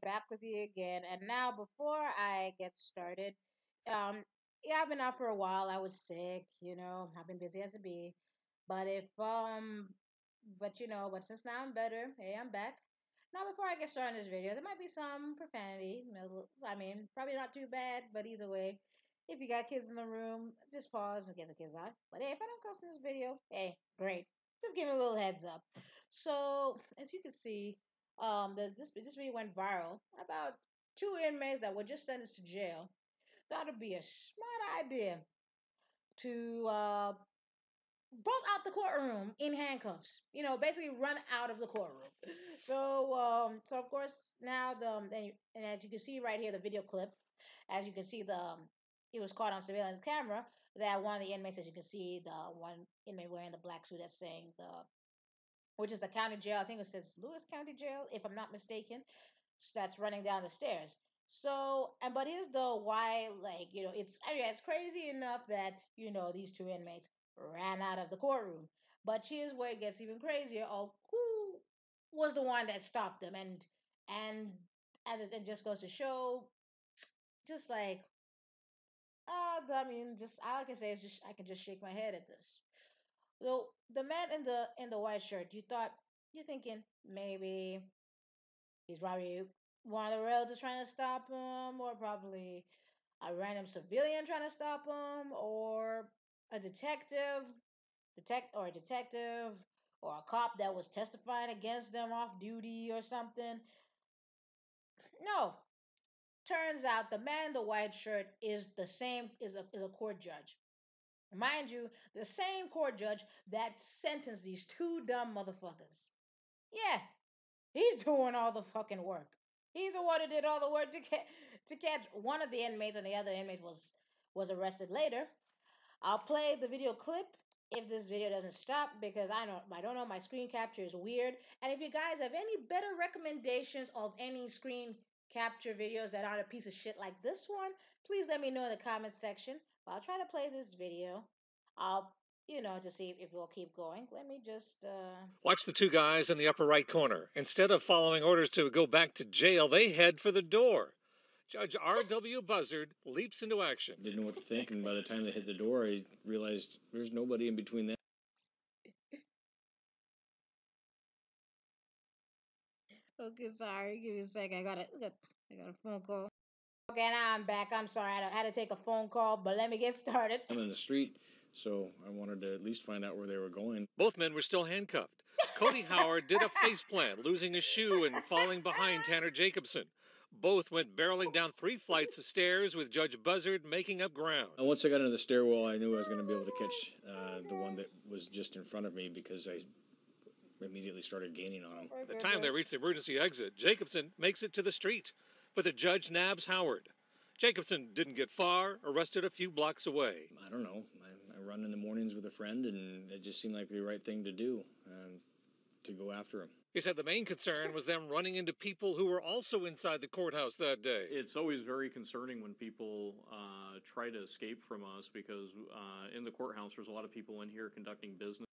back with you again. And now, before I get started, um, yeah, I've been out for a while. I was sick, I've been busy as a bee. But but since now I'm better, hey, I'm back. Now, before I get started on this video, there might be some profanity. I mean, probably not too bad, but either way, if you got kids in the room, just pause and get the kids out. But hey, if I don't cuss in this video, hey, great. Just give me a little heads up. So, as you can see, this video went viral about two inmates that were just sentenced to jail. Thought it'd be a smart idea to bolt out the courtroom in handcuffs. Basically run out of the courtroom. So of course now and as you can see right here, the video clip. As you can see, it was caught on surveillance camera that one of the inmates, as you can see, the one inmate wearing the black suit that's saying which is the county jail. I think it says Lewis County Jail, if I'm not mistaken. That's running down the stairs. So, but here's the why, it's crazy enough that these two inmates ran out of the courtroom. But here's where it gets even crazier of who was the one that stopped them, and and it just goes to show, just like I mean, just all I can say is just I can just shake my head at this. So the man in the white shirt, you're thinking maybe he's probably one of the relatives trying to stop him, or probably a random civilian trying to stop him, or a detective, or a cop that was testifying against them off duty or something. No, turns out the man in the white shirt is the same is a court judge. Mind you, the same court judge that sentenced these two dumb motherfuckers. Yeah, he's doing all the fucking work. He's the one who did all the work to catch one of the inmates, and the other inmate was arrested later. I'll play the video clip if this video doesn't stop, because I don't know, my screen capture is weird. And if you guys have any better recommendations of any screen capture videos that aren't a piece of shit like this one, please let me know in the comment section. I'll try to play this video. I'll to see if we'll keep going. Let me just Watch the two guys in the upper right corner. Instead of following orders to go back to jail, they head for the door. Judge R.W. Buzzard leaps into action. Didn't know what to think, and by the time they hit the door, I realized there's nobody in between them. Okay, sorry. Give me a second. I got a phone call. Okay, now I'm back. I'm sorry. I had to take a phone call, but let me get started. I'm in the street, so I wanted to at least find out where they were going. Both men were still handcuffed. Cody Howard did a faceplant, losing a shoe and falling behind Tanner Jacobson. Both went barreling down 3 flights of stairs with Judge Buzzard making up ground. And once I got into the stairwell, I knew I was going to be able to catch the one that was just in front of me, because I immediately started gaining on him. By the time they reached the emergency exit, Jacobson makes it to the street, but the judge nabs Howard. Jacobson didn't get far, arrested a few blocks away. I don't know. I run in the mornings with a friend, and it just seemed like the right thing to do, to go after him. He said the main concern was them running into people who were also inside the courthouse that day. It's always very concerning when people try to escape from us, because in the courthouse there's a lot of people in here conducting business.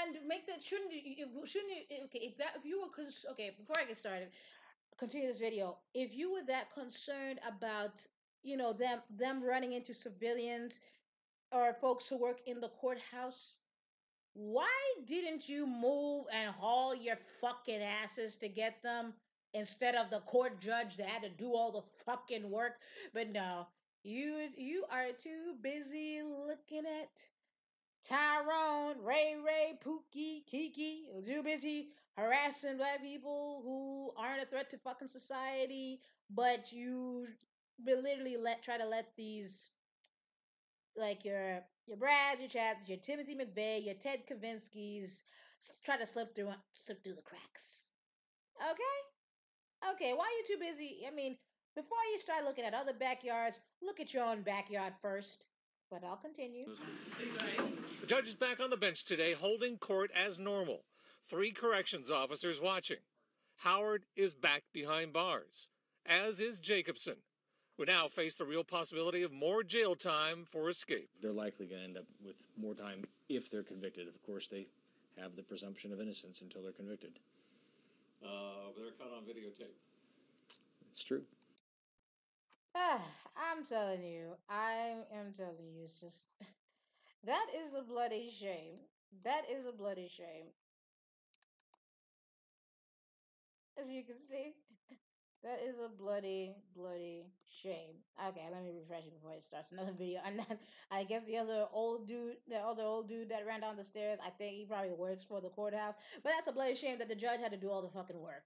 And make that shouldn't you okay if you were okay, before I get started, continue this video. If you were that concerned about them running into civilians or folks who work in the courthouse, why didn't you move and haul your fucking asses to get them, instead of the court judge that had to do all the fucking work? But no, you are too busy looking at Tyrone, Ray, Pookie, Kiki. Too busy harassing black people who aren't a threat to fucking society, but you literally try to let these, like your Brads, your Chads, your Timothy McVeigh, your Ted Kavinsky's try to slip through the cracks. Okay, why are you too busy? I mean, before you start looking at other backyards, look at your own backyard first. But I'll continue. The judge is back on the bench today, holding court as normal. 3 corrections officers watching. Howard is back behind bars, as is Jacobson, who now face the real possibility of more jail time for escape. They're likely going to end up with more time if they're convicted. Of course, they have the presumption of innocence until they're convicted. They're caught on videotape. It's true. I'm telling you, I am telling you, it's just that is a bloody shame. That is a bloody shame. As you can see, that is a bloody, bloody shame. Okay, let me refresh it before it starts another video. And then I guess the other old dude that ran down the stairs, I think he probably works for the courthouse. But that's a bloody shame that the judge had to do all the fucking work.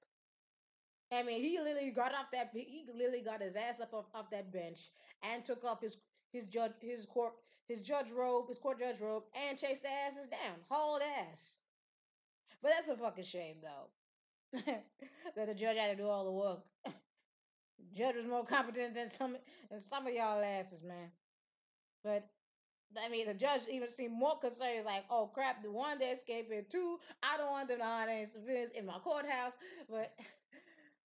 I mean, he literally got his ass up off that bench and took off his judge his court his judge robe, his court judge robe, and chased the asses down, hauled ass. But that's a fucking shame though, that the judge had to do all the work. Judge was more competent than some of y'all asses, man. But I mean, the judge even seemed more concerned. He's like, "Oh crap, the one they're escaping, two, I don't want them to harm any civilians in my courthouse." But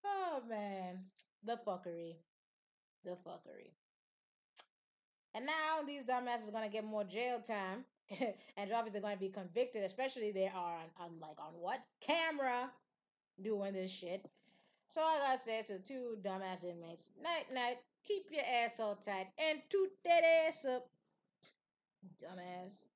oh man, the fuckery, the fuckery. And now these dumbasses are gonna get more jail time, and obviously they're gonna be convicted. Especially they are on what camera doing this shit. So I gotta say to the two dumbass inmates, night night, keep your asshole tight and toot that ass up, dumbass.